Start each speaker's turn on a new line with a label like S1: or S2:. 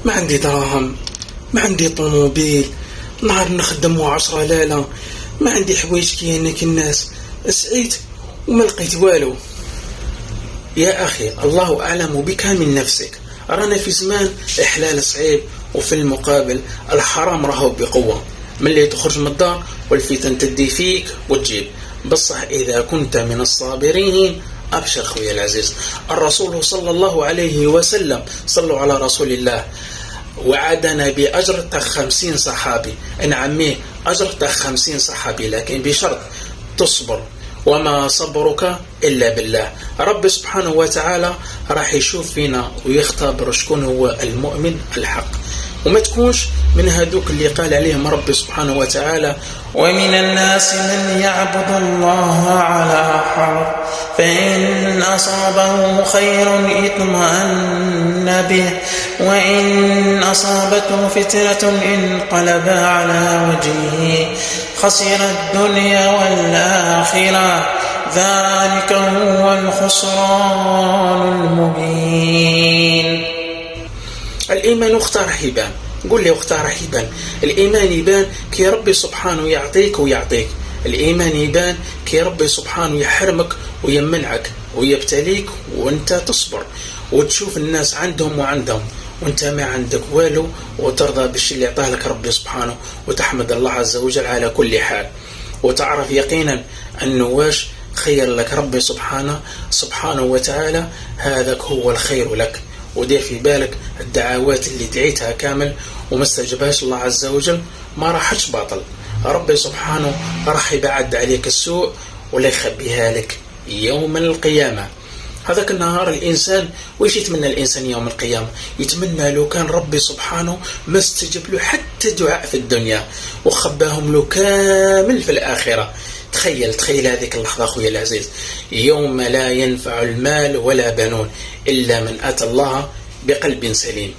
S1: ما عندي دراهم، ما عندي طوموبيل، نهار نخدم و10 لالا، ما عندي حوايج كيانك الناس، سعيت وما لقيت والو. يا أخي الله أعلم بك من نفسك، رانا في زمان إحلال صعيب، وفي المقابل الحرام راهو بقوة، من اللي تخرج من الدار والفتن تدي فيك وتجيب. بصح إذا كنت من الصابرين أبشر خويا العزيز. الرسول صلى الله عليه وسلم، صلوا على رسول الله، وعدنا بأجر 50 صحابي. نعمي أجر 50 صحابي، لكن بشرط تصبر، وما صبرك إلا بالله. رب سبحانه وتعالى راح يشوف فينا ويختبر شكون هو المؤمن الحق، وما تكونش من هذوك اللي قال عليهم رب سبحانه وتعالى: ومن الناس من يعبد الله على حرف، فإن أصابه خير اطمأن به، وإن أصابته فتنة انقلب على وجهه خسر الدنيا والآخرة، ذلك هو الخسران المبين. الإيمان اختار حبان. قول لي اختار حبان. الإيمان يبان كي ربي سبحانه يعطيك ويعطيك، الإيمان يبان كي ربي سبحانه يحرمك ويمنعك ويبتليك، وانت تصبر وتشوف الناس عندهم وعندهم وانت ما عندك والو، وترضى بالشيء اللي اعطاه لك ربي سبحانه، وتحمد الله عز وجل على كل حال، وتعرف يقينا أنه واش خير لك ربي سبحانه وتعالى، هذاك هو الخير لك. ودير في بالك الدعوات اللي دعيتها كامل وما استجابهاش الله عز وجل ما راحتش باطل، ربي سبحانه راح يبعد عليك السوء ولا يخبيها لك يوم القيامة. هذاك النهار الإنسان ويش يتمنى الإنسان يوم القيامة؟ يتمنى لو كان ربي سبحانه ما استجب له حتى دعاء في الدنيا وخباهم له كامل في الآخرة. تخيل هذيك اللحظة أخوي العزيز، يوم لا ينفع المال ولا بنون إلا من أتى الله بقلب سليم.